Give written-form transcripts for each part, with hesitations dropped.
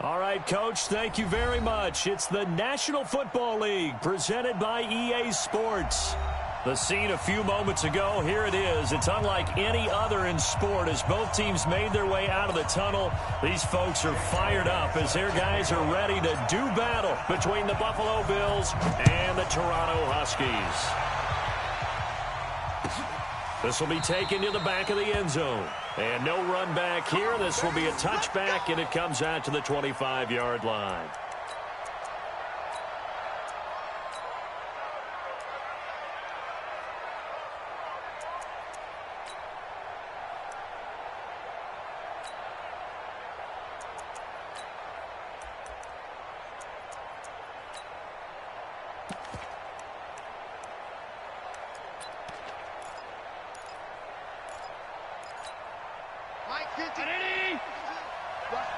All right, Coach, thank you very much. It's the National Football League presented by EA Sports. The scene a few moments ago, here it is. It's unlike any other in sport as both teams made their way out of the tunnel. These folks are fired up as their guys are ready to do battle between the Buffalo Bills and the Toronto Huskies. This will be taken to the back of the end zone. And no run back here. This will be a touchback, and it comes out to the 25-yard line.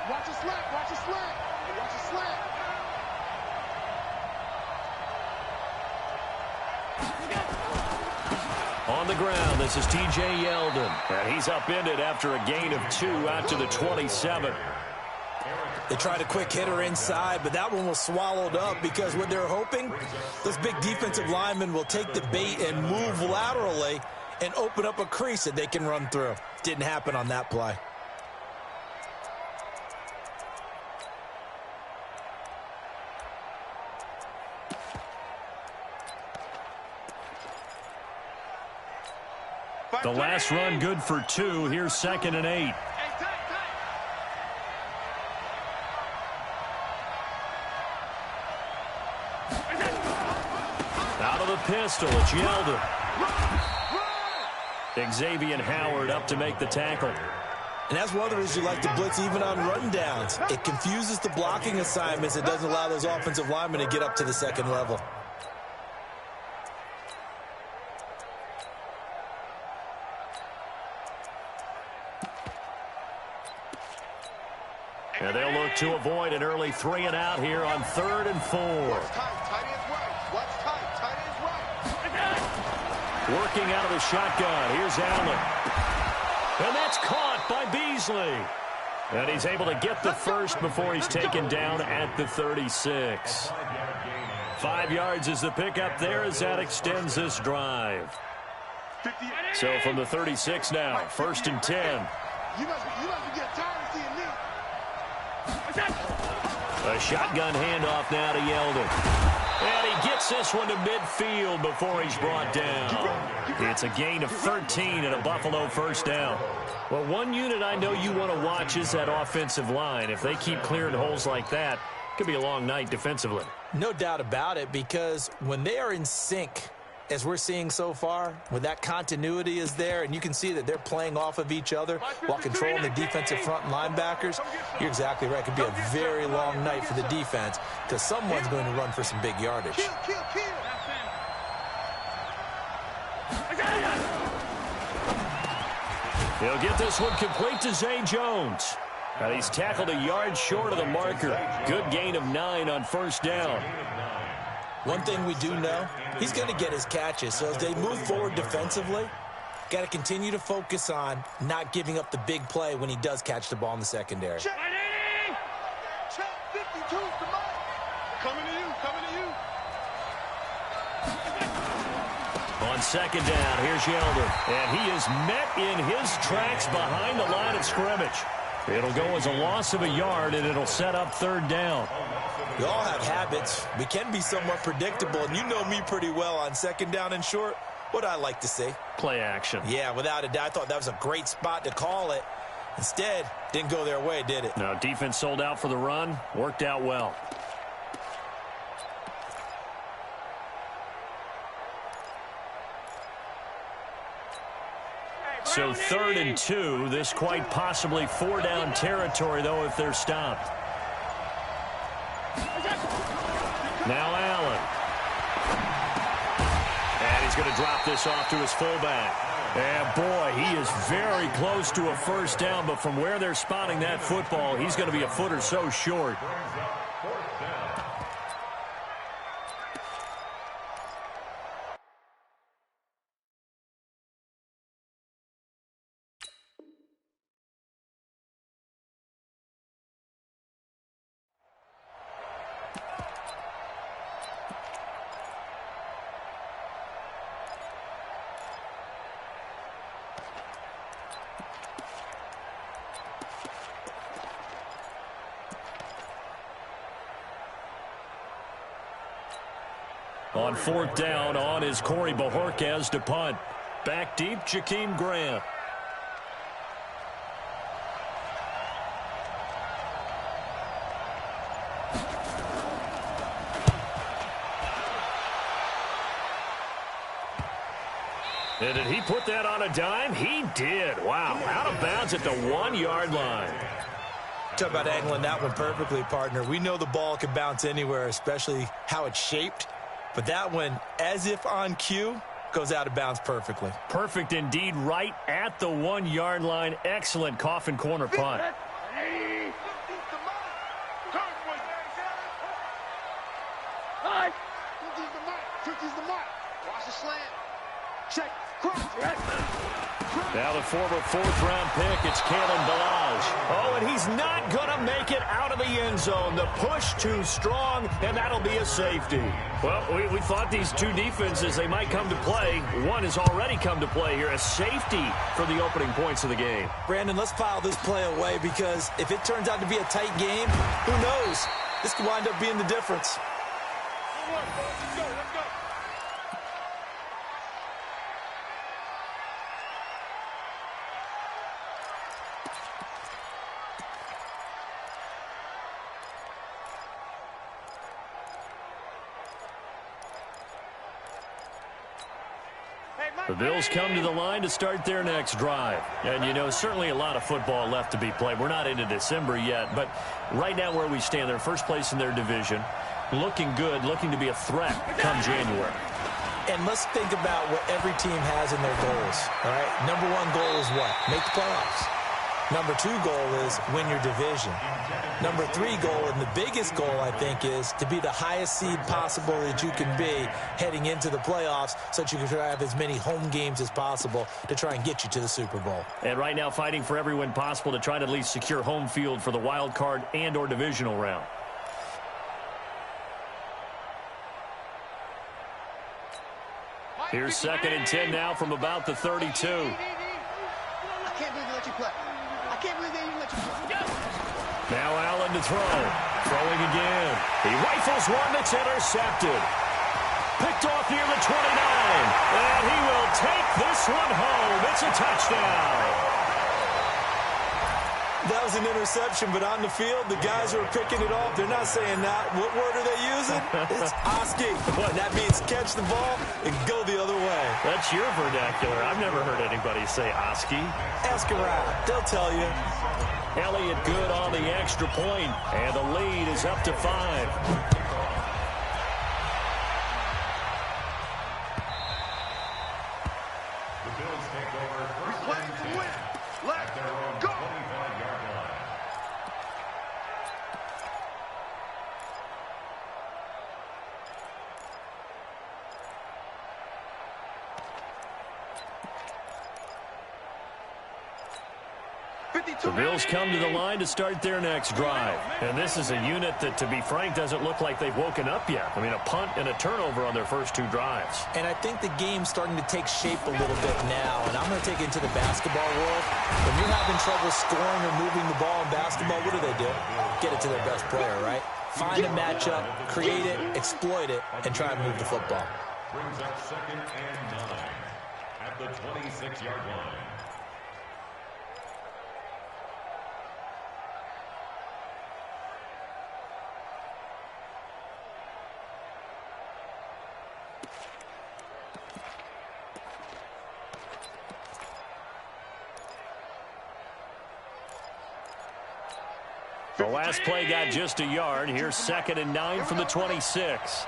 Watch a slant, watch a slant, watch a slant. On the ground, this is T.J. Yeldon. And he's upended after a gain of 2 out to the 27. They tried a quick hitter inside, but that one was swallowed up because what they're hoping, those big defensive linemen will take the bait and move laterally and open up a crease that they can run through. Didn't happen on that play. The last run good for 2. Here's 2nd and 8. Out of the pistol, it's Yeldon. Xavier Howard up to make the tackle. And that's one of the reasons you like to blitz even on run downs. It confuses the blocking assignments. It doesn't allow those offensive linemen to get up to the second level. And they'll look to avoid an early 3 and out here on 3rd and 4. What's tight? Tight ends right. What's tight? Tight ends right. Working out of the shotgun. Here's Allen. And that's caught by Beasley. And he's able to get the first before he's taken down at the 36. 5 yards is the pickup there as that extends this drive. So from the 36 now, 1st and 10. You must be getting tired of seeing me. A shotgun handoff now to Yeldon. And he gets this one to midfield before he's brought down. It's a gain of 13 and a Buffalo first down. Well, one unit I know you want to watch is that offensive line. If they keep clearing holes like that, it could be a long night defensively. No doubt about it, because when they are in sync, as we're seeing so far, when that continuity is there and you can see that they're playing off of each other while controlling the defensive front and linebackers, you're exactly right. It could be a very long night for the defense because someone's going to run for some big yardage. He'll get this one complete to Zay Jones. And he's tackled a yard short of the marker. Good gain of 9 on first down. One thing we do know, he's going to get his catches. So as they move forward defensively, got to continue to focus on not giving up the big play when he does catch the ball in the secondary. Check 52's the mark. Coming to you, coming to you. On 2nd down, here's Yeldon. And he is met in his tracks behind the line of scrimmage. It'll go as a loss of a yard, and it'll set up 3rd down. We all have habits. We can be somewhat predictable, and you know me pretty well on 2nd down and short. What I like to see? Play action. Yeah, without a doubt. I thought that was a great spot to call it. Instead, didn't go their way, did it? No, defense sold out for the run. Worked out well. So 3rd and 2. This quite possibly 4-down territory, though, if they're stopped. Now Allen. And he's going to drop this off to his fullback. And, boy, he is very close to a first down, but from where they're spotting that football, he's going to be a foot or so short. On fourth down, on is Corey Bojorquez to punt. Back deep, Jakeem Grant. And did he put that on a dime? He did. Wow. Out of bounds at the 1-yard line. Talk about angling that one perfectly, partner. We know the ball can bounce anywhere, especially how it's shaped. But that one, as if on cue, goes out of bounds perfectly. Perfect indeed, right at the 1-yard line. Excellent coffin corner punt. Check. Now the former fourth-round pick, it's Kalen Ballage. Oh, and he's not going to make it out of the end zone. The push too strong, and that'll be a safety. Well, we thought these two defenses, they might come to play. One has already come to play here, a safety for the opening points of the game. Brandon, let's file this play away because if it turns out to be a tight game, who knows? This could wind up being the difference. Let's go. The Bills come to the line to start their next drive. And, you know, certainly a lot of football left to be played. We're not into December yet, but right now where we stand, they're first place in their division, looking good, looking to be a threat come January. And let's think about what every team has in their goals, all right? Number one goal is what? Make the playoffs. Number two goal is win your division. Number three goal, and the biggest goal, I think, is to be the highest seed possible that you can be heading into the playoffs so that you can have as many home games as possible to try and get you to the Super Bowl. And right now fighting for every win possible to try to at least secure home field for the wild card and or divisional round. Here's 2nd and 10 now from about the 32. I can't believe they let you play. I can't believe they even let you play. Now Allen to throw. Throwing again. He rifles one that's intercepted. Picked off near the 29. And he will take this one home. It's a touchdown. That was an interception, but on the field, the guys who are picking it off, they're not saying that. What word are they using? It's Oski. And that means catch the ball and go the other way. That's your vernacular. I've never heard anybody say Oski. Ask around. They'll tell you. Elliott good on the extra point, and the lead is up to 5. The Bills come to the line to start their next drive. And this is a unit that, to be frank, doesn't look like they've woken up yet. I mean, a punt and a turnover on their first two drives. And I think the game's starting to take shape a little bit now. And I'm going to take it into the basketball world. When you're having trouble scoring or moving the ball in basketball, what do? Get it to their best player, right? Find a matchup, create it, exploit it, and try and move the football. Brings up 2nd and 9 at the 26-yard line. The last play got just a yard. Here's 2nd and 9 from the 26.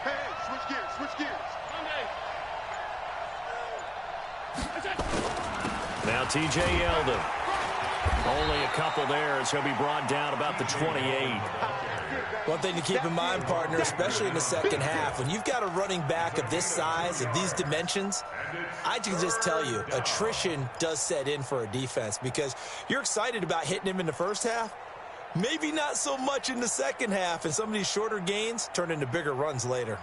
Hey, switch gears. Now T.J. Yeldon. Only a couple there as he'll be brought down about the 28. One thing to keep in mind, partner, especially in the second half, when you've got a running back of this size, of these dimensions, I can just tell you, attrition does set in for a defense because you're excited about hitting him in the first half, maybe not so much in the second half, and some of these shorter gains turn into bigger runs later.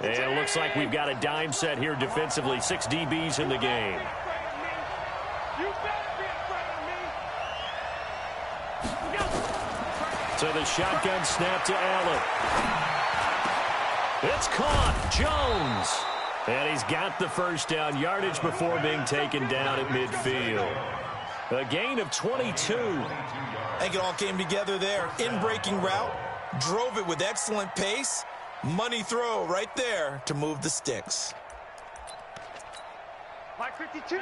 And it looks like we've got a dime set here defensively. 6 DBs in the game. To the shotgun snap to Allen. It's caught. Jones. And he's got the first down yardage before being taken down at midfield. A gain of 22. I think it all came together there. In-breaking route. Drove it with excellent pace. Money throw right there to move the sticks. Mike 52.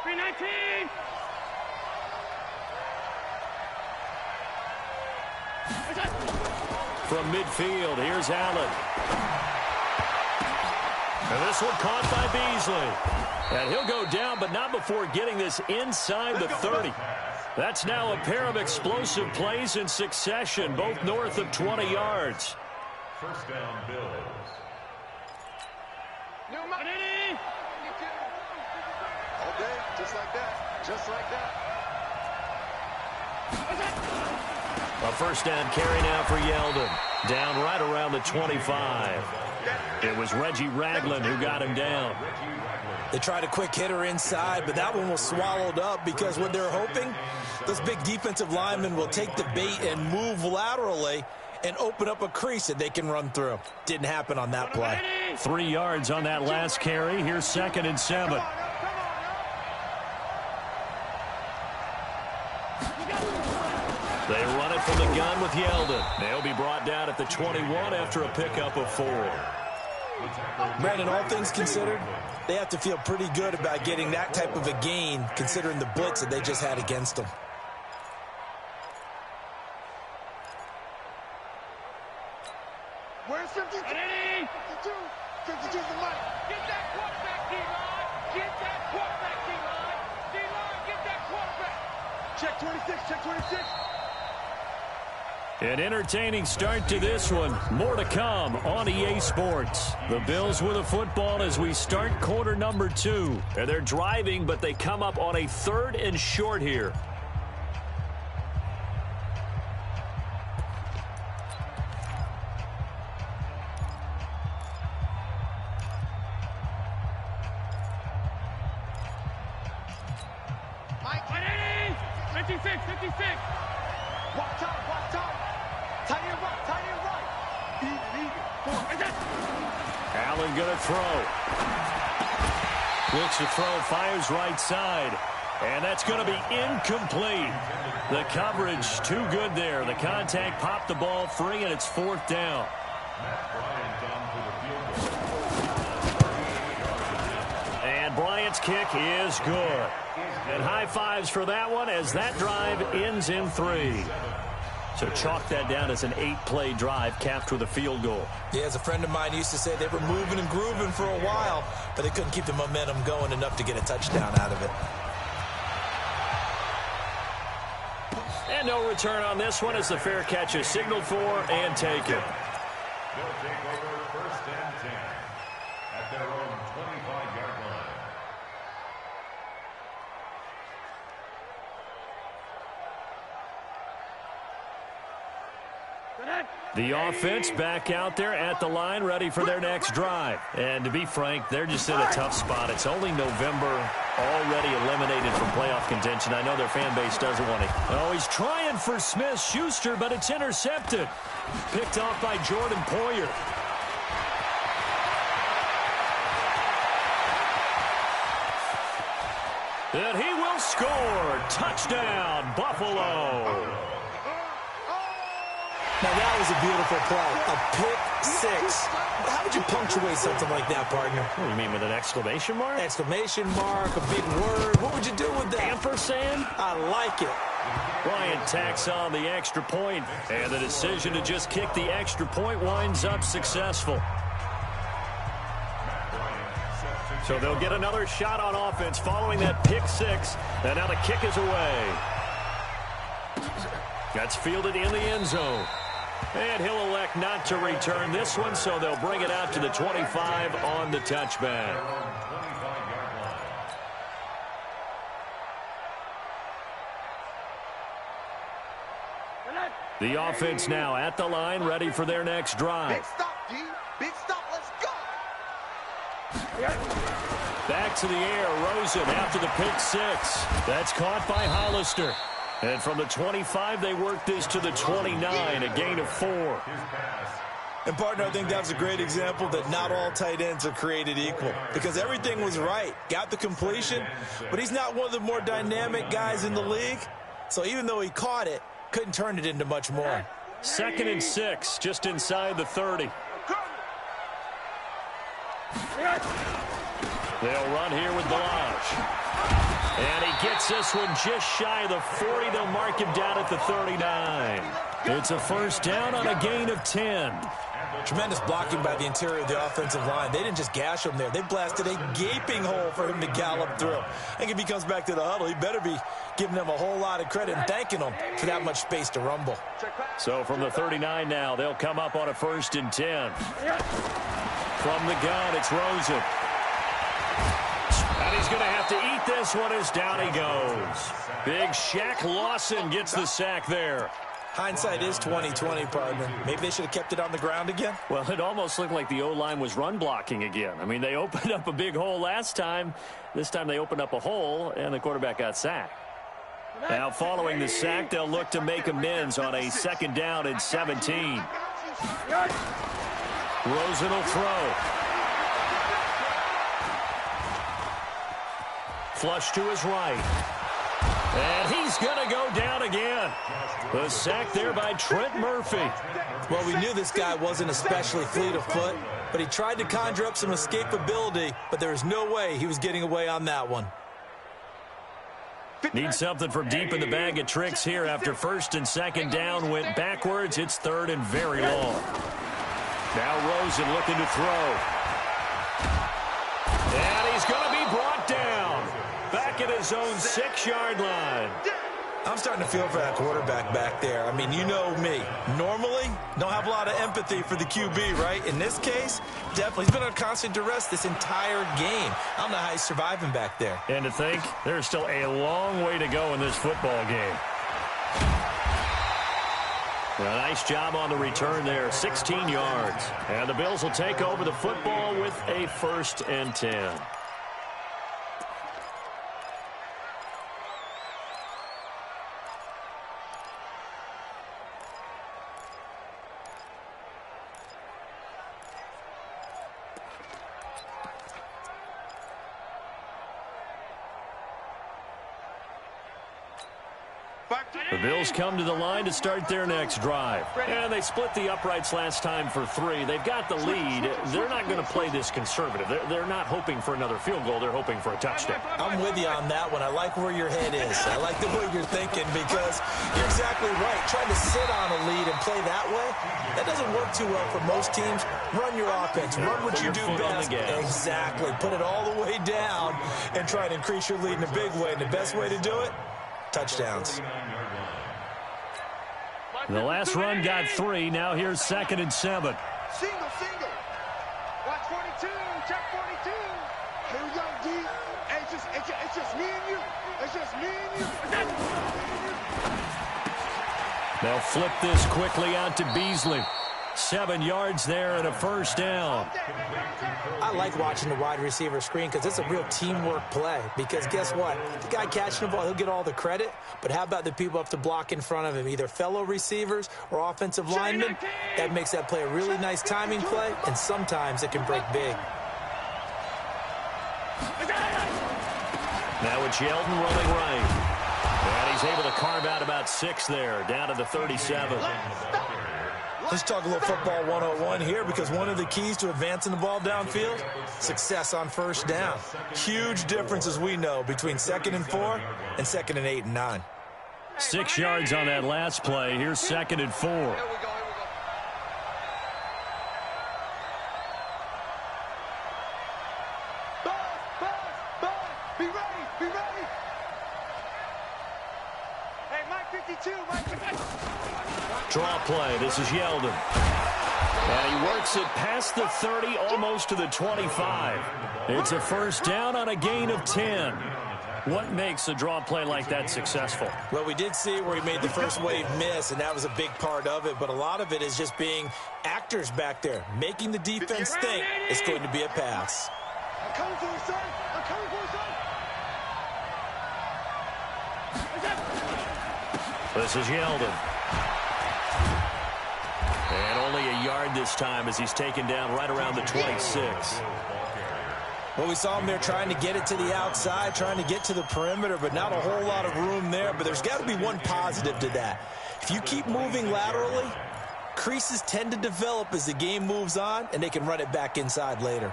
319. From midfield, here's Allen. And this one caught by Beasley. And he'll go down, but not before getting this inside the 30. That's now a pair of explosive plays in succession, both north of 20 yards. First down, Bills. All day, just like that. Just like that. A first down carry now for Yeldon. Down right around the 25. It was Reggie Ragland who got him down. They tried a quick hitter inside, but that one was swallowed up because what they're hoping, those big defensive linemen will take the bait and move laterally and open up a crease that they can run through. Didn't happen on that play. 3 yards on that last carry. Here's 2nd and 7. They run it from the gun with Yeldon. They'll be brought down at the 21 after a pickup of 4. Brandon, all things considered, they have to feel pretty good about getting that type of a gain considering the blitz that they just had against them. Where's 52? 52. 52's the money. Get that quarterback, D-line. Get that quarterback, D-line. D-line, get that quarterback. Check 26. Check 26. An entertaining start to this one. More to come on EA Sports. The Bills with a football as we start quarter number 2. And they're driving, but they come up on a 3rd and short here. Mike. 56, 56. Watch out. Watch out. Tight end right. Tight end right. Leave it. Allen gonna throw. Looks to throw, fires right side. And that's going to be incomplete. The coverage too good there. The contact popped the ball free, and it's 4th down. And Bryant's kick is good. And high fives for that one as that drive ends in 3. So chalk that down as an 8-play drive capped with a field goal. Yeah, as a friend of mine used to say, they were moving and grooving for a while, but they couldn't keep the momentum going enough to get a touchdown out of it. And no return on this one as the fair catch is signaled for and taken. They'll take over 1st and 10 at their own 25-yard line. The offense back out there at the line, ready for their next drive. And to be frank, they're just in a tough spot. It's only November, already eliminated from playoff contention. I know their fan base doesn't want it. Oh, he's trying for Smith-Schuster, but it's intercepted. Picked off by Jordan Poyer. And he will score. Touchdown, Buffalo. Now, that was a beautiful play. A pick 6. How would you punctuate something like that, partner? What do you mean, with an exclamation mark? Exclamation mark, a big word. What would you do with that? Ampersand? I like it. Bryant tacks on the extra point, and the decision to just kick the extra point winds up successful. So they'll get another shot on offense following that pick 6, and now the kick is away. That's fielded in the end zone. And he'll elect not to return this one, so they'll bring it out to the 25 on the touchback. The offense now at the line, ready for their next drive. Big stop, D. Big stop. Let's go. Back to the air, Rosen after the pick 6. That's caught by Hollister. And from the 25, they work this to the 29, a gain of 4. And, partner, I think that was a great example that not all tight ends are created equal because everything was right. Got the completion, but he's not one of the more dynamic guys in the league. So even though he caught it, couldn't turn it into much more. 2nd and 6, just inside the 30. They'll run here with Balaj. And he gets this one just shy of the 40. They'll mark him down at the 39. It's a first down on a gain of 10. Tremendous blocking by the interior of the offensive line. They didn't just gash him there. They blasted a gaping hole for him to gallop through. I think if he comes back to the huddle, he better be giving them a whole lot of credit and thanking them for that much space to rumble. So from the 39 now, they'll come up on a 1st and 10. From the gun, it's Rosen. And he's going to have to eat this one as down he goes. Big Shaq Lawson gets the sack there. Hindsight is 20/20, partner. Maybe they should have kept it on the ground again. Well, it almost looked like the O-line was run blocking again. I mean, they opened up a big hole last time. This time they opened up a hole, and the quarterback got sacked. Now, following the sack, they'll look to make amends on a 2nd down and 17. Rosen will throw. Flush to his right. And he's going to go down again. The sack there by Trent Murphy. Well, we knew this guy wasn't especially fleet of foot, but he tried to conjure up some escapability, but there was no way he was getting away on that one. Need something from deep in the bag of tricks here after 1st and 2nd down went backwards. It's 3rd and very long. Now Rosen looking to throw. And he's going to be brought down. Back at his own 6-yard line. I'm starting to feel for that quarterback back there. I mean, you know me. Normally, don't have a lot of empathy for the QB, right? In this case, definitely. He's been on constant duress this entire game. I don't know how he's surviving back there. And to think, there's still a long way to go in this football game. A nice job on the return there, 16 yards. And the Bills will take over the football with a 1st and 10. The Bills come to the line to start their next drive. And they split the uprights last time for 3. They've got the lead. They're not going to play this conservative. They're not hoping for another field goal. They're hoping for a touchdown. I'm with you on that one. I like where your head is. I like the way you're thinking because you're exactly right. Trying to sit on a lead and play that way, that doesn't work too well for most teams. Run your offense. Run what you do best. Exactly. Put it all the way down and try to increase your lead in a big way. And the best way to do it, touchdowns. The last run got 3. Now here's 2nd and 7. Single. Watch 42. Check 42. Here we go, D. Hey, it's just me and you. It's just me and you. They'll flip this quickly out to Beasley. 7 yards there and a 1st down. I like watching the wide receiver screen because it's a real teamwork play. Because guess what? The guy catching the ball, he'll get all the credit. But how about the people up to block in front of him, either fellow receivers or offensive linemen? That makes that play a really nice timing play, and sometimes it can break big. Now it's Yeldon running right. And he's able to carve out about 6 there, down to the 37. Let's talk a little football 101 here because one of the keys to advancing the ball downfield, success on 1st down. Huge difference, as we know, between 2nd and 4 and 2nd and 8 and 9. 6 yards on that last play. Here's 2nd and 4. Here we go. Buzz. Be ready. Hey, Mike 52, Mike 52. Draw play. This is Yeldon. And he works it past the 30, almost to the 25. It's a 1st down on a gain of 10. What makes a draw play like that successful? Well, we did see where he made the first wave miss, and that was a big part of it. But a lot of it is just being actors back there, making the defense think it's going to be a pass. I'm coming for you, son. This is Yeldon. And only a yard this time as he's taken down right around the 26. Well, we saw him there trying to get it to the outside, trying to get to the perimeter, but not a whole lot of room there. But there's got to be one positive to that. If you keep moving laterally, creases tend to develop as the game moves on, and they can run it back inside later.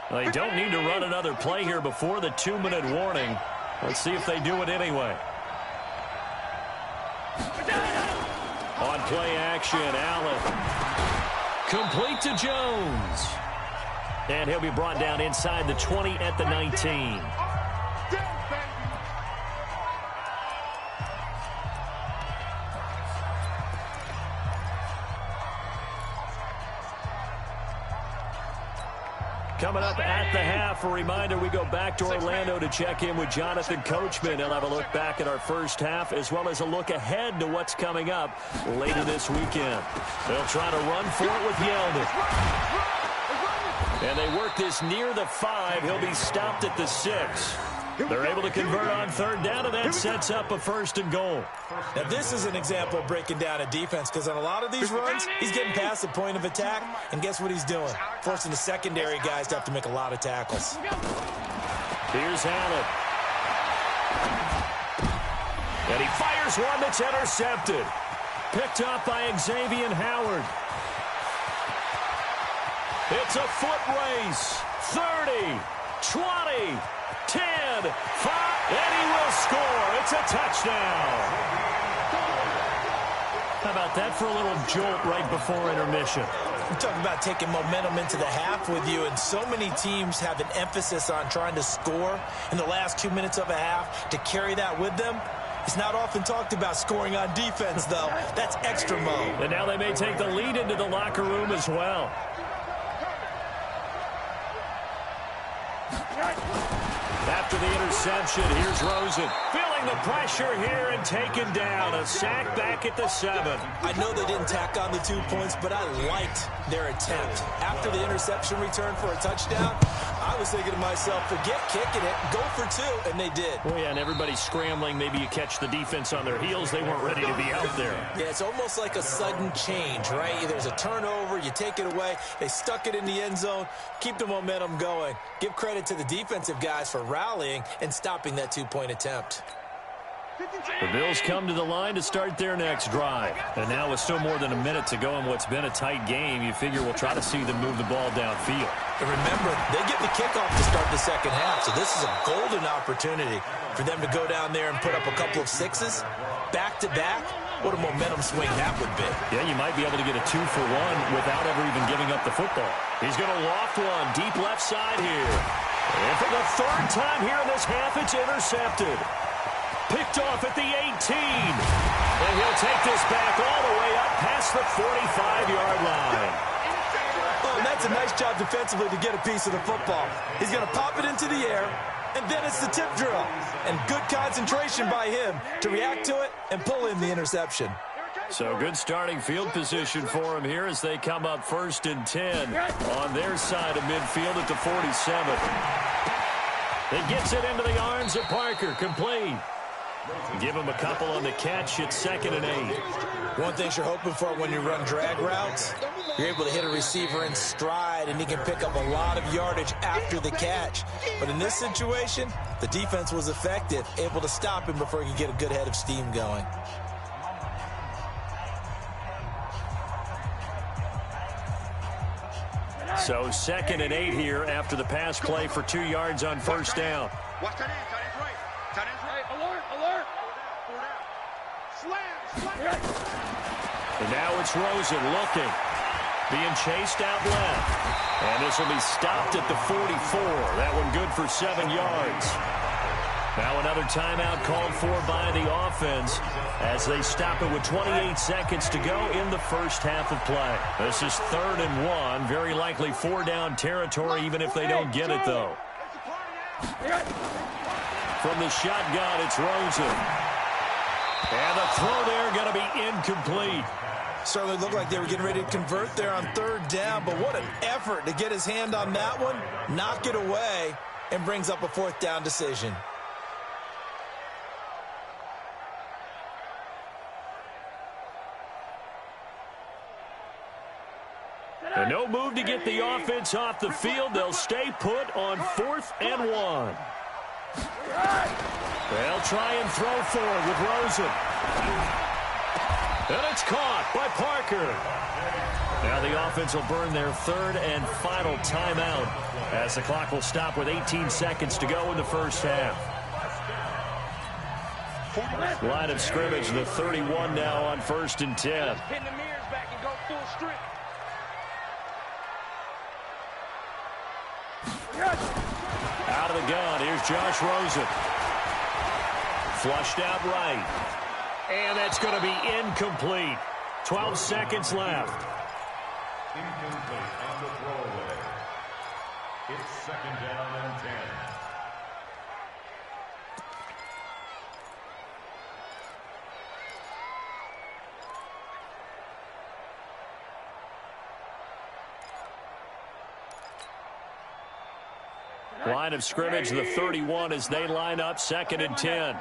Well, they don't need to run another play here before the 2-minute warning. Let's see if they do it anyway. On play action, Allen. Complete to Jones. And he'll be brought down inside the 20 at the 19. Coming up at the half, a reminder, we go back to Orlando to check in with Jonathan Coachman. He'll have a look back at our first half as well as a look ahead to what's coming up later this weekend. They'll try to run for it with Yeldon. And they work this near the 5. He'll be stopped at the 6. They're able to convert on third down, and that sets up a 1st and goal. Now, this is an example of breaking down a defense because on a lot of these runs, he's getting past the point of attack, and guess what he's doing? Forcing the secondary guys to have to make a lot of tackles. Here's Allen. And he fires one that's intercepted. Picked up by Xavier Howard. It's a foot race. 30, 20, 10, 5, and he will score. It's a touchdown. How about that for a little jolt right before intermission? We're talking about taking momentum into the half with you, and so many teams have an emphasis on trying to score in the last 2 minutes of a half to carry that with them. It's not often talked about scoring on defense, though. That's extra mode. And now they may take the lead into the locker room as well. After the interception, here's Rosen. Feeling the pressure here and taken down. A sack back at the 7. I know they didn't tack on the 2 points, but I liked their attempt. After the interception return for a touchdown, I was thinking to myself, forget kicking it, go for 2, and they did. Oh, yeah, and everybody's scrambling. Maybe you catch the defense on their heels. They weren't ready to be out there. Yeah, it's almost like a sudden change, right? There's a turnover, you take it away. They stuck it in the end zone. Keep the momentum going. Give credit to the defensive guys for rallying and stopping that 2-point attempt. The Bills come to the line to start their next drive. And now with still more than a minute to go in what's been a tight game, you figure we'll try to see them move the ball downfield. And remember, they get the kickoff to start the second half, so this is a golden opportunity for them to go down there and put up a couple of 6s back-to-back. What a momentum swing that would be. Yeah, you might be able to get a 2-for-1 without ever even giving up the football. He's going to loft one deep left side here. And for the 3rd time here in this half, it's intercepted. Picked off at the 18. And he'll take this back all the way up past the 45-yard line. Oh, and that's a nice job defensively to get a piece of the football. He's going to pop it into the air, and then it's the tip drill. And good concentration by him to react to it and pull in the interception. So good starting field position for him here as they come up 1st and 10 on their side of midfield at the 47. It gets it into the arms of Parker, complete. Give him a couple on the catch. It's 2nd and 8. One thing you're hoping for when you run drag routes, you're able to hit a receiver in stride, and he can pick up a lot of yardage after the catch. But in this situation, the defense was effective, able to stop him before he could get a good head of steam going. So 2nd and 8 here after the pass play for 2 yards on 1st down. Watch that end. Tight end's right. Tight end's right. Alert, alert. 4 down. Slam. And now it's Rosen looking. Being chased out left. And this will be stopped at the 44. That one good for 7 yards. Now another timeout called for by the offense as they stop it with 28 seconds to go in the first half of play. This is 3rd and 1. Very likely 4-down territory even if they don't get it, though. From the shotgun, it's Rosen. And the throw there going to be incomplete. Certainly looked like they were getting ready to convert there on 3rd down, but what an effort to get his hand on that one, knock it away, and brings up a 4th down decision. move to get the offense off the field. They'll stay put on 4th and 1. They'll try and throw forward with Rosen. And it's caught by Parker. Now the offense will burn their 3rd and final timeout as the clock will stop with 18 seconds to go in the first half. Line of scrimmage, the 31 now on 1st and 10. Pin the mirrors back and go full strip. Out of the gun, here's Josh Rosen. Flushed out right. And that's going to be incomplete. 12 seconds left. Incomplete on the throwaway. It's 2nd down and 10. Line of scrimmage, the 31 as they line up 2nd and 10.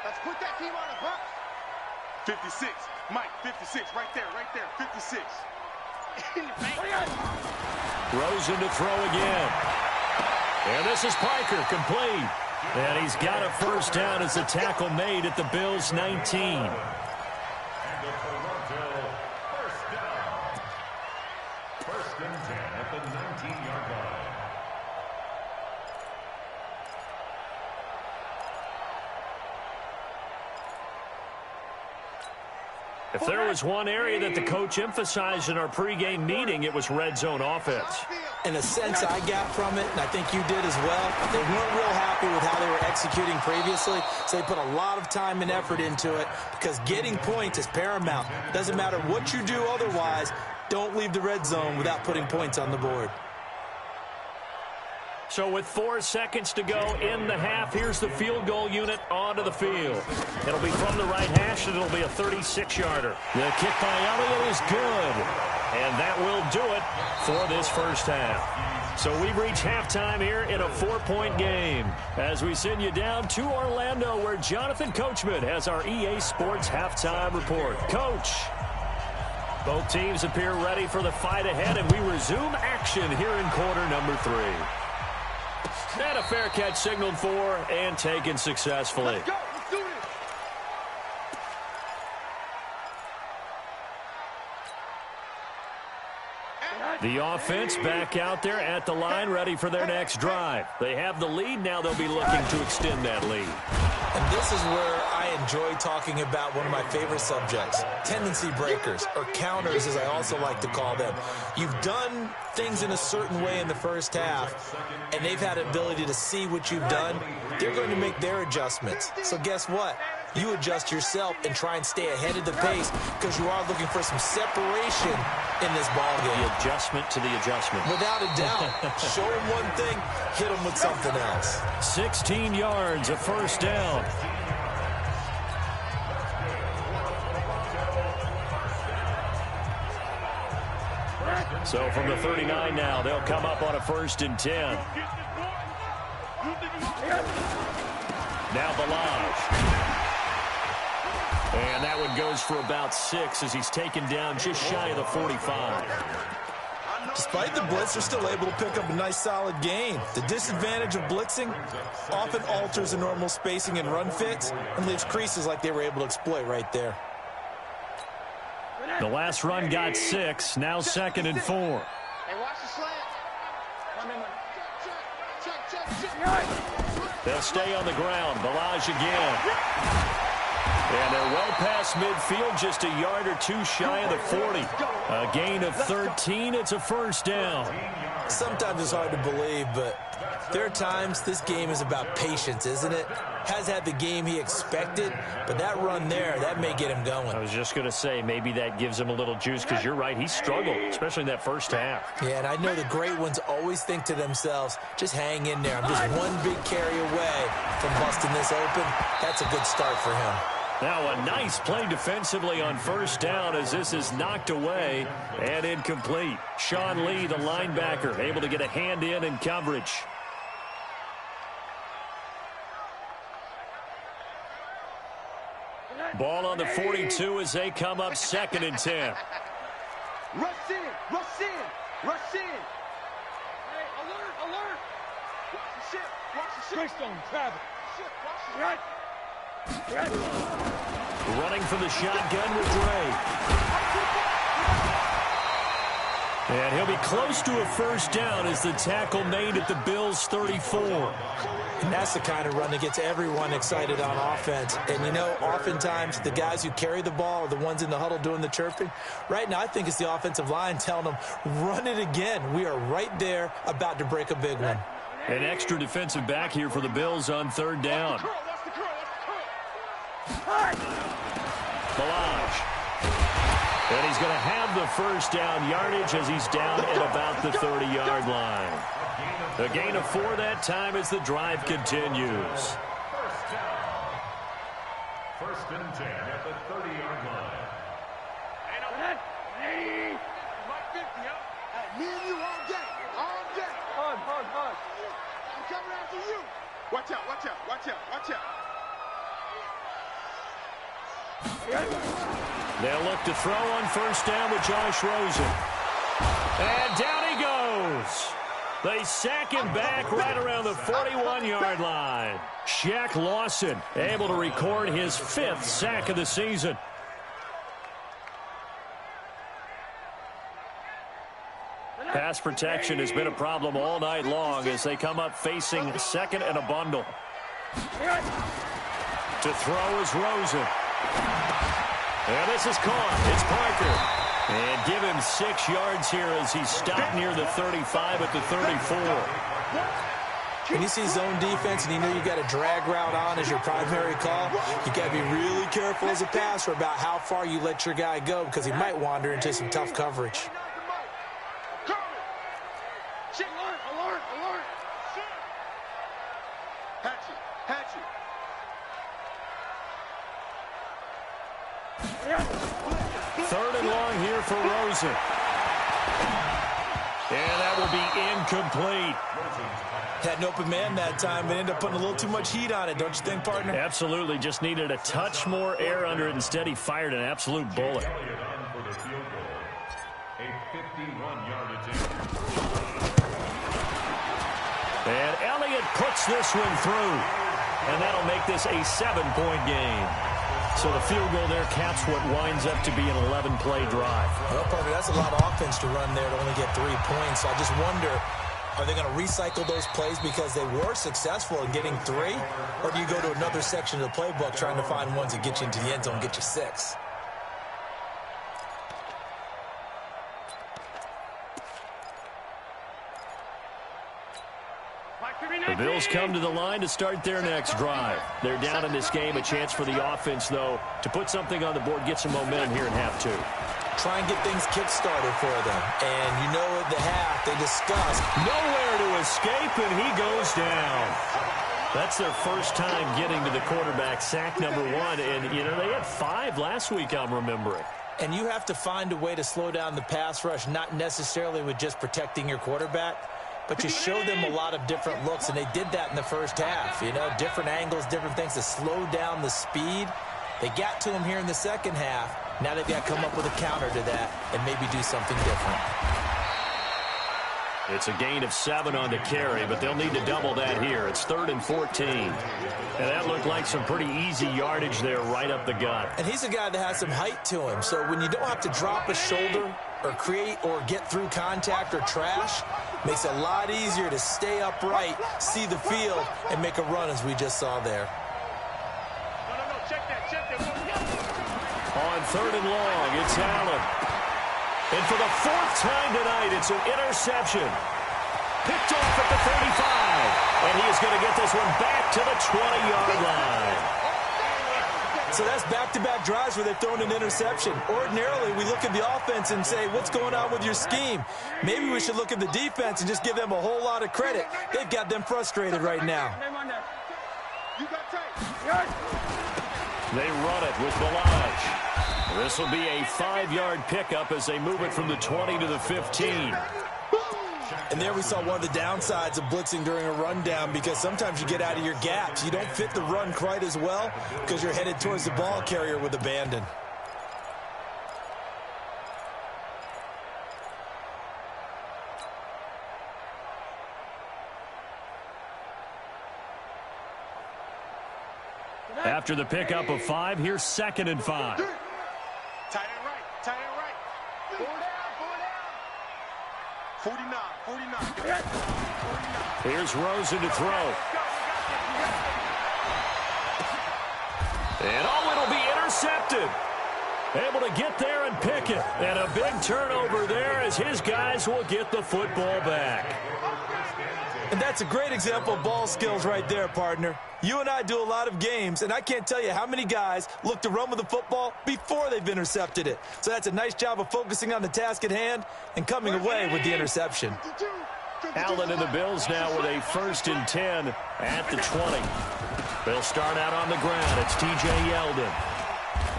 Let's put that team on the box. 56. Mike, 56. Right there, 56. Rosen to throw again. And this is Parker, complete. And he's got a first down as the tackle made at the Bills' 19. And the Toronto first down. 1st and 10 at the 19-yard line. If there was one area that the coach emphasized in our pregame meeting, it was red zone offense. In a sense I got from it, and I think you did as well, they weren't real happy with how they were executing previously, so they put a lot of time and effort into it because getting points is paramount. Doesn't matter what you do otherwise, don't leave the red zone without putting points on the board. So with 4 seconds to go in the half, here's the field goal unit onto the field. It'll be from the right hash, and it'll be a 36-yarder. The kick by Elliott is good, and that will do it for this first half. So we've reached halftime here in a 4-point game as we send you down to Orlando where Jonathan Coachman has our EA Sports halftime report. Coach, both teams appear ready for the fight ahead, and we resume action here in quarter number 3. And a fair catch signaled for and taken successfully. Let's go. Let's do this. The offense back out there at the line, ready for their next drive. They have the lead. Now they'll be looking to extend that lead. And this is where I enjoy talking about one of my favorite subjects, tendency breakers, or counters as I also like to call them. You've done things in a certain way in the first half, and they've had the ability to see what you've done. They're going to make their adjustments. So guess what? You adjust yourself and try and stay ahead of the pace because you are looking for some separation in this ball game. The adjustment to the adjustment. Without a doubt. Show them one thing, hit them with something else. 16 yards, a first down. So from the 39 now, they'll come up on a 1st and 10. Now Balaj. And that one goes for about 6 as he's taken down just shy of the 45. Despite the blitz, they're still able to pick up a nice solid gain. The disadvantage of blitzing often alters the normal spacing and run fits and leaves creases like they were able to exploit right there. The last run got 6, now 2nd and 4. Hey, watch the slant. Check. They'll stay on the ground. Balaj again. And they're well past midfield, just a yard or 2 shy of the 40. A gain of 13. It's a first down. Sometimes it's hard to believe, but there are times this game is about patience, isn't it? Has had the game he expected, but that run there, that may get him going. I was just going to say, maybe that gives him a little juice, because you're right, he struggled, especially in that first half. Yeah, and I know the great ones always think to themselves, just hang in there. I'm just one big carry away from busting this open. That's a good start for him. Now a nice play defensively on first down as this is knocked away and incomplete. Sean Lee, the linebacker, able to get a hand in coverage. Ball on the 42 as they come up 2nd and 10. Rush in. Rush in. Hey, alert, alert. Watch the ship. Watch the ship. Greystone, travel. Ship, watch the ship. Right. Running for the shotgun with Dre. And he'll be close to a first down as the tackle made at the Bills' 34. And that's the kind of run that gets everyone excited on offense. And, you know, oftentimes the guys who carry the ball are the ones in the huddle doing the chirping. Right now, I think it's the offensive line telling them, run it again. We are right there about to break a big one. An extra defensive back here for the Bills on third down. Balaj. And he's going to have the first down yardage as he's down at about the 30-yard line. A gain of 4 that time as the drive continues. First down. First and 10 at the 30-yard line. Me and you all day. All day. Hug. I'm coming after you. Watch out, watch out, watch out, watch out. They'll look to throw on first down with Josh Rosen. And down he goes. They sack him back right around the 41-yard line. Shaq Lawson able to record his 5th sack of the season. Pass protection has been a problem all night long as they come up facing second and a bundle. To throw is Rosen. And this is caught. It's Parker. And give him 6 yards here as he's stopped near the 35 at the 34. When you see zone defense and you know you got a drag route on as your primary call, you got to be really careful as a passer about how far you let your guy go because he might wander into some tough coverage. Alert. Hatchet. Third and long here for Rosen. And that will be incomplete. Had an open man that time, but ended up putting a little too much heat on it, don't you think, partner? Absolutely. Just needed a touch more air under it. Instead, he fired an absolute bullet. Elliott on for the field goal. A 51-yard attempt. And Elliott puts this one through. And that'll make this a 7-point game. So the field goal there caps what winds up to be an 11-play drive. Well, partner, that's a lot of offense to run there to only get 3 points. So I just wonder, are they going to recycle those plays because they were successful in getting 3? Or do you go to another section of the playbook trying to find ones that get you into the end zone and get you 6? The Bills come to the line to start their next drive. They're down in this game. A chance for the offense, though, to put something on the board, get some momentum here in half 2. Try and get things kick-started for them. And you know at the half, they discussed. Nowhere to escape, and he goes down. That's their first time getting to the quarterback, sack number 1. And, you know, they had 5 last week, I'm remembering. And you have to find a way to slow down the pass rush, not necessarily with just protecting your quarterback, but you show them a lot of different looks, and they did that in the first half. You know, different angles, different things to slow down the speed. They got to him here in the second half. Now they've got to come up with a counter to that and maybe do something different. It's a gain of 7 on the carry, but they'll need to double that here. It's 3rd and 14. And that looked like some pretty easy yardage there right up the gut. And he's a guy that has some height to him. So when you don't have to drop a shoulder or create or get through contact or trash, makes it a lot easier to stay upright, see the field, and make a run as we just saw there. No, check that. On 3rd and long, it's Allen. And for the 4th time tonight, it's an interception. Picked off at the 35. And he is going to get this one back to the 20-yard line. So that's back-to-back drives where they've thrown an interception. Ordinarily, we look at the offense and say, what's going on with your scheme? Maybe we should look at the defense and just give them a whole lot of credit. They've got them frustrated right now. They run it with Balaj. This will be a 5-yard pickup as they move it from the 20 to the 15. And there we saw one of the downsides of blitzing during a rundown, because sometimes you get out of your gaps. You don't fit the run quite as well because you're headed towards the ball carrier with abandon. After the pickup of 5, here's 2nd and 5. Tight end right. Tight end right. 49. Here's Rosen to throw. And it'll be intercepted. Able to get there and pick it. And a big turnover there as his guys will get the football back. And that's a great example of ball skills right there, partner. You and I do a lot of games, and I can't tell you how many guys look to run with the football before they've intercepted it. So that's a nice job of focusing on the task at hand and coming away with the interception. Allen and the Bills now with a 1st and 10 at the 20. They'll start out on the ground. It's T.J. Yeldon.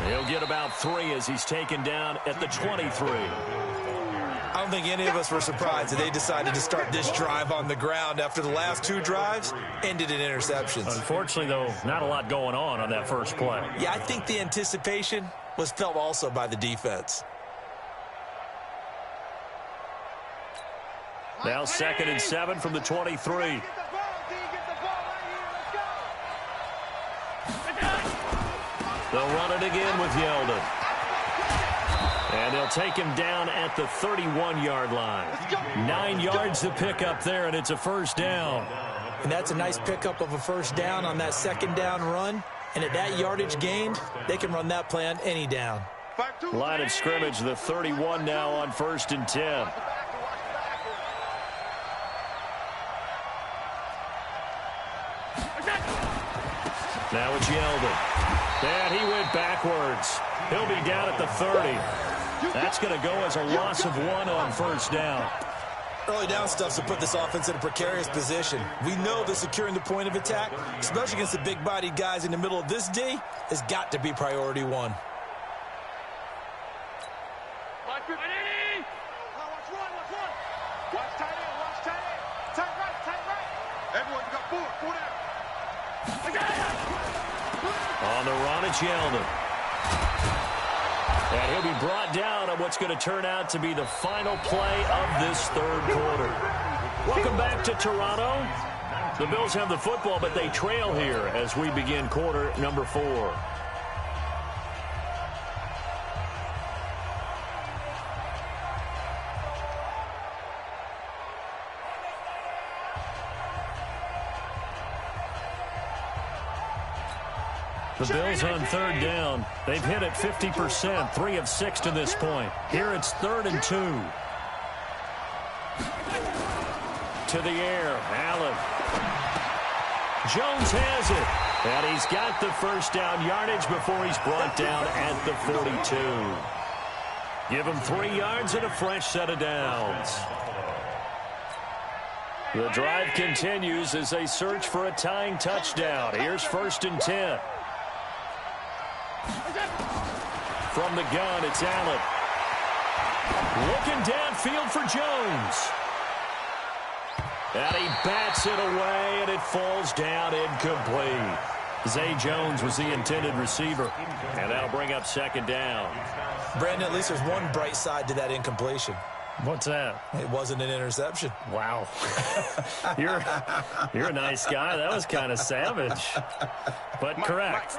He'll get about 3 as he's taken down at the 23. I don't think any of us were surprised that they decided to start this drive on the ground after the last 2 drives ended in interceptions. Unfortunately, though, not a lot going on that first play. Yeah, I think the anticipation was felt also by the defense. Now 2nd and 7 from the 23. They'll run it again with Yeldon. And they'll take him down at the 31-yard line. 9 yards to pick up there, and it's a 1st down. And that's a nice pickup of a 1st down on that 2nd down run. And at that yardage gained, they can run that play on any down. Line of scrimmage, the 31 now on 1st and 10. Now it's Yeldon. And he went backwards. He'll be down at the 30. That's going to go as a loss of 1 on 1st down. Early down stuff's to put this offense in a precarious position. We know that securing the point of attack, especially against the big-bodied guys in the middle of this D, has got to be priority 1. Watch tight end. Tight right. Everyone, you got 4 down. On the run, it's Yeldon. And he'll be brought down on what's going to turn out to be the final play of this 3rd quarter. Welcome back to Toronto. The Bills have the football, but they trail here as we begin quarter number 4. The Bills on 3rd down. They've hit it 50%, 3 of 6 to this point. Here it's 3rd and 2. To the air, Allen. Jones has it. And he's got the 1st down yardage before he's brought down at the 42. Give him 3 yards and a fresh set of downs. The drive continues as they search for a tying touchdown. Here's 1st and 10. From the gun, it's Allen. Looking downfield for Jones. And he bats it away, and it falls down incomplete. Zay Jones was the intended receiver, and that'll bring up 2nd down. Brandon, at least there's one bright side to that incompletion. What's that? It wasn't an interception. Wow. You're a nice guy. That was kind of savage. But correct.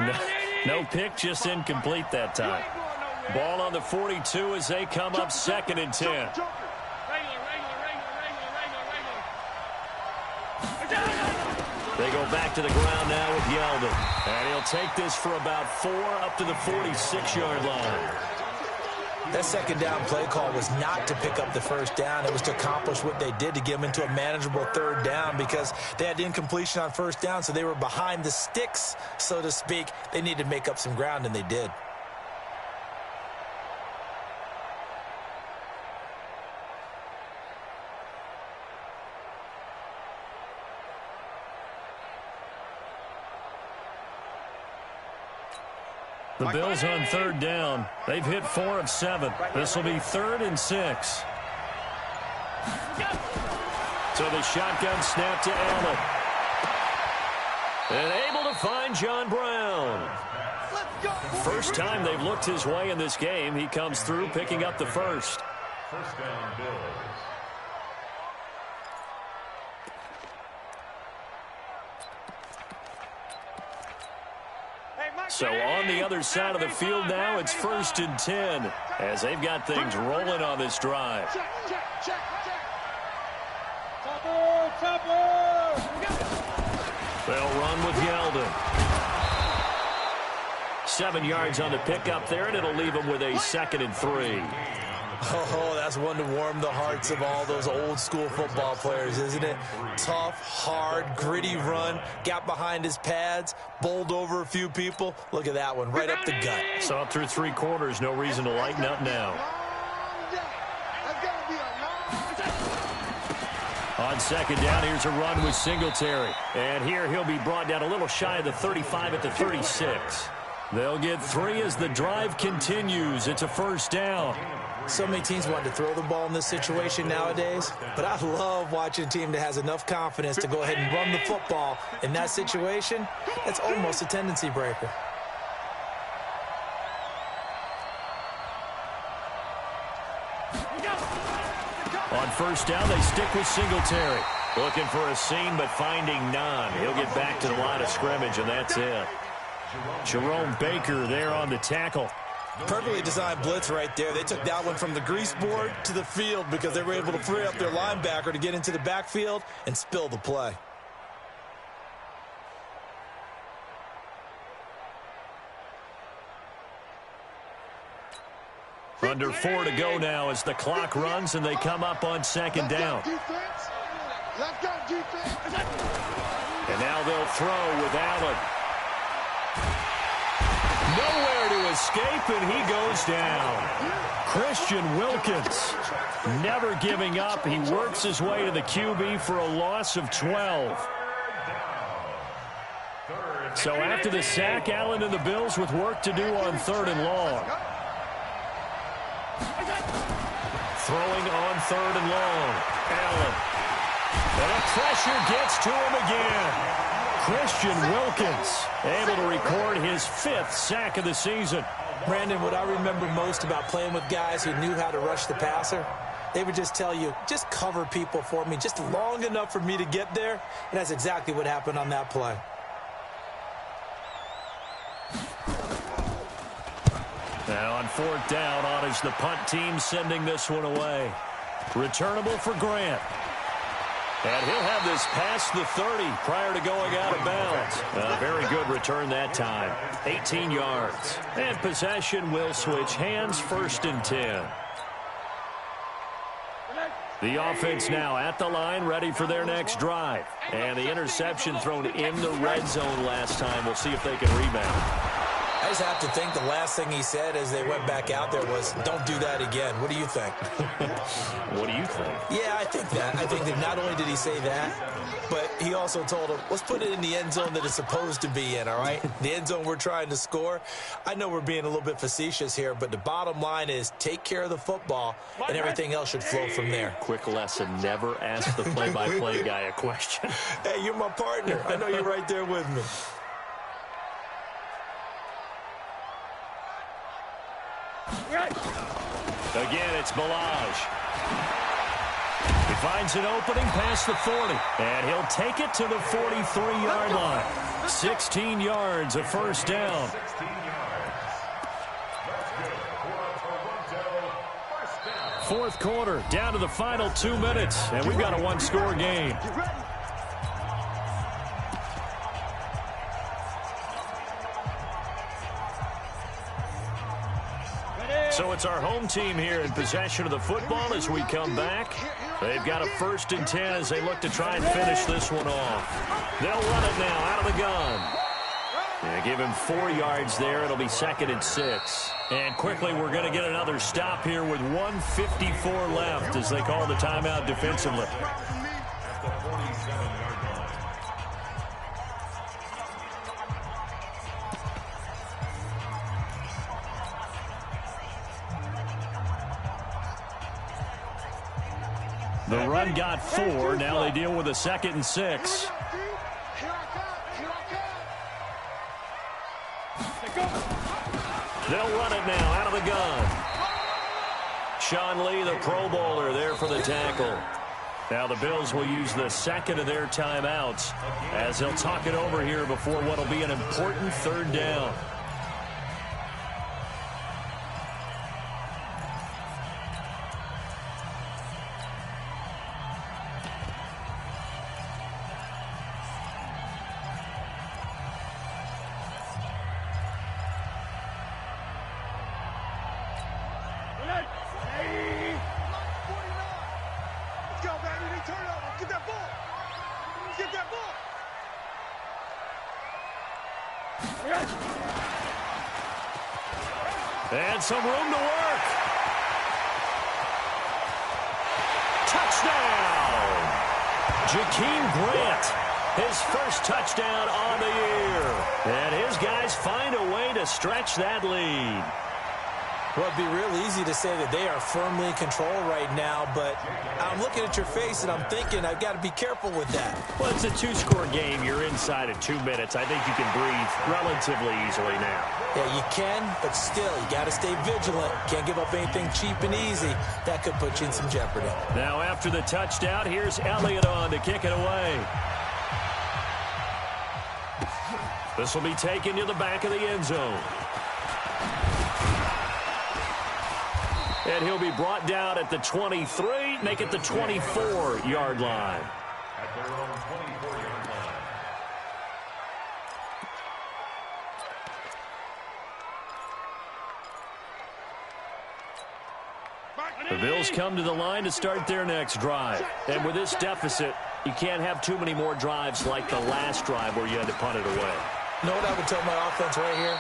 No pick, just incomplete that time. Ball on the 42 as they come up 2nd and 10. They go back to the ground now with Yeldon. And he'll take this for about 4 up to the 46-yard line. That 2nd down play call was not to pick up the 1st down. It was to accomplish what they did to get them into a manageable 3rd down because they had incompletion on 1st down, so they were behind the sticks, so to speak. They needed to make up some ground, and they did. The Bills on 3rd down. They've hit 4 of 7. This will be 3rd and 6. So the shotgun snap to Allen. And able to find John Brown. First time they've looked his way in this game. He comes through picking up the 1st. 1st down, Bills. So on the other side of the field now, it's 1st and 10 as they've got things rolling on this drive. They'll run with Yeldon. 7 yards on the pickup there, and it'll leave them with a 2nd and 3. Oh, that's one to warm the hearts of all those old-school football players, isn't it? Tough, hard, gritty run, got behind his pads, bowled over a few people. Look at that one, right up the gut. So through 3 quarters, no reason to lighten up now. On 2nd down, here's a run with Singletary. And here he'll be brought down a little shy of the 35 at the 36. They'll get 3 as the drive continues. It's a 1st down. So many teams want to throw the ball in this situation nowadays, but I love watching a team that has enough confidence to go ahead and run the football. In that situation, that's almost a tendency breaker. On 1st down, they stick with Singletary. Looking for a seam, but finding none. He'll get back to the line of scrimmage, and that's it. Jerome Baker there on the tackle. Perfectly designed blitz right there. They took that one from the grease board to the field because they were able to free up their linebacker to get into the backfield and spill the play. Under 4 to go now as the clock runs and they come up on 2nd down. And now they'll throw with Allen. Nowhere to escape, and he goes down. Christian Wilkins never giving up. He works his way to the QB for a loss of 12. So after the sack, Allen and the Bills with work to do on 3rd and long. Throwing on 3rd and long. Allen. And the pressure gets to him again. Christian Wilkins able to record his 5th sack of the season. Brandon, what I remember most about playing with guys who knew how to rush the passer, they would just tell you, just cover people for me, just long enough for me to get there. And that's exactly what happened on that play. Now on 4th down, on is the punt team sending this one away. Returnable for Grant. And he'll have this past the 30 prior to going out of bounds. A very good return that time. 18 yards. And possession will switch hands, 1st and 10. The offense now at the line, ready for their next drive. And the interception thrown in the red zone last time. We'll see if they can rebound. I just have to think the last thing he said as they went back out there was, don't do that again. What do you think? What do you think? Yeah, I think that. I think that not only did he say that, but he also told him, let's put it in the end zone that it's supposed to be in, all right? The end zone we're trying to score. I know we're being a little bit facetious here, but the bottom line is take care of the football, and everything else should flow from there. Quick lesson, never ask the play-by-play guy a question. Hey, you're my partner. I know you're right there with me. Again, it's Balaj. He finds an opening past the 40, and he'll take it to the 43-yard line. 16 yards, a 1st down. 4th quarter, down to the final 2 minutes, and we've got a 1-score game. So it's our home team here in possession of the football as we come back. They've got a 1st and 10 as they look to try and finish this one off. They'll run it now out of the gun. Yeah, give him 4 yards there. It'll be 2nd and 6. And quickly we're going to get another stop here with 1:54 left as they call the timeout defensively. The run got 4. Now they deal with a 2nd and 6. They'll run it now out of the gun. Sean Lee, the Pro Bowler, there for the tackle. Now the Bills will use the 2nd of their timeouts as they'll talk it over here before what will be an important 3rd down. get that ball. And some room to work. Touchdown! Jakeem Grant, his first touchdown on the year. And his guys find a way to stretch that lead. Well, it'd be real easy to say that they are firmly in control right now, but I'm looking at your face and I'm thinking I've got to be careful with that. Well, it's a two-score game. You're inside of 2 minutes. I think you can breathe relatively easily now. Yeah, you can, but still, you got to stay vigilant. Can't give up anything cheap and easy. That could put you in some jeopardy. Now, after the touchdown, here's Elliott on to kick it away. This will be taken to the back of the end zone. And he'll be brought down at the 23, make it the 24-yard line. At their own 24-yard line. The Bills come to the line to start their next drive. And with this deficit, you can't have too many more drives like the last drive where you had to punt it away. You know what I would tell my offense right here?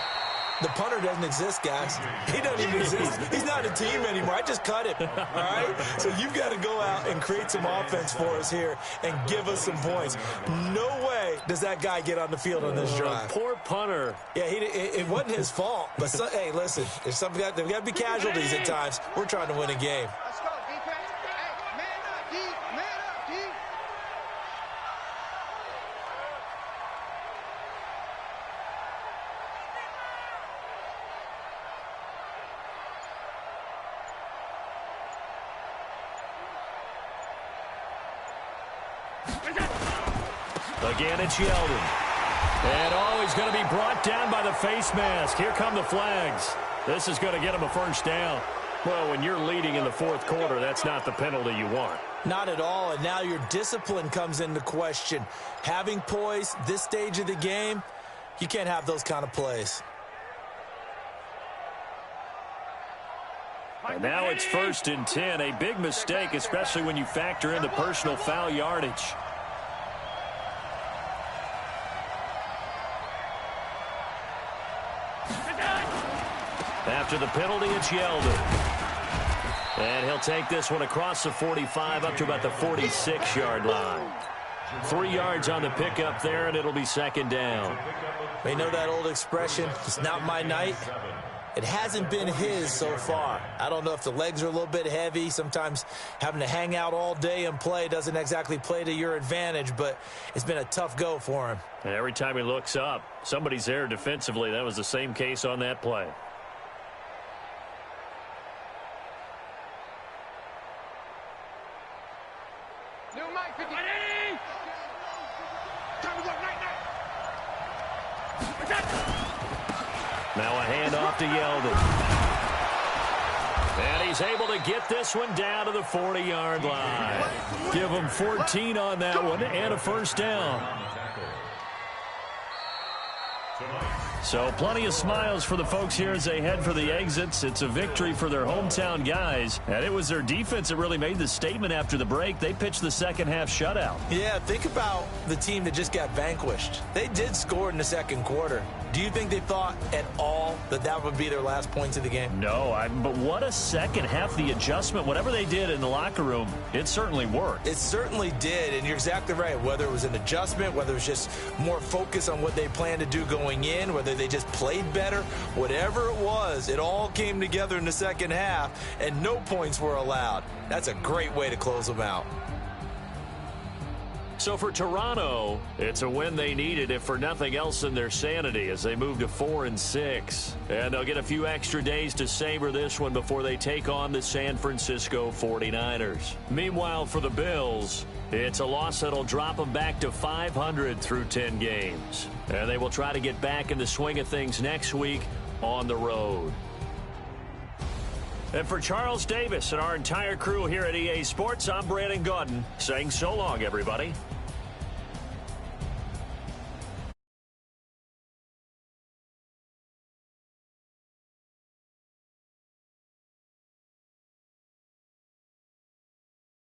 The punter doesn't exist, guys. He doesn't even exist. He's not a team anymore. I just cut him, all right? So you've got to go out and create some offense for us here and give us some points. No way does that guy get on the field on this drive. Poor punter. Yeah, it wasn't his fault. But, hey, listen, there's got to be casualties at times. We're trying to win a game. Let's go, defense. Hey, man up, D. Man up, D. Again, it's Yeldon. And he's going to be brought down by the face mask. Here come the flags. This is going to get him a first down. Well, when you're leading in the fourth quarter, that's not the penalty you want. Not at all, and now your discipline comes into question. Having poise this stage of the game, you can't have those kind of plays. And now it's 1st and 10. A big mistake, especially when you factor in the personal foul yardage. After the penalty, it's Yeldon. And he'll take this one across the 45 up to about the 46-yard line. 3 yards on the pickup there, and it'll be 2nd down. You know that old expression, it's not my night? It hasn't been his so far. I don't know if the legs are a little bit heavy. Sometimes having to hang out all day and play doesn't exactly play to your advantage, but it's been a tough go for him. And every time he looks up, somebody's there defensively. That was the same case on that play. Now a handoff to Yeldon. And he's able to get this one down to the 40-yard line. Give him 14 on that one and a first down. So plenty of smiles for the folks here as they head for the exits. It's a victory for their hometown guys. And it was their defense that really made the statement after the break. They pitched the second-half shutout. Yeah, think about the team that just got vanquished. They did score in the second quarter. Do you think they thought at all that that would be their last points of the game? No, but what a second half. The adjustment, whatever they did in the locker room, it certainly worked. It certainly did, and you're exactly right. Whether it was an adjustment, whether it was just more focus on what they planned to do going in, whether they just played better, whatever it was, it all came together in the second half, and no points were allowed. That's a great way to close them out. So for Toronto, it's a win they needed, if for nothing else than their sanity, as they move to 4-6. And they'll get a few extra days to savor this one before they take on the San Francisco 49ers. Meanwhile, for the Bills, it's a loss that'll drop them back to 500 through 10 games. And they will try to get back in the swing of things next week on the road. And for Charles Davis and our entire crew here at EA Sports, I'm Brandon Gaudin saying so long, everybody.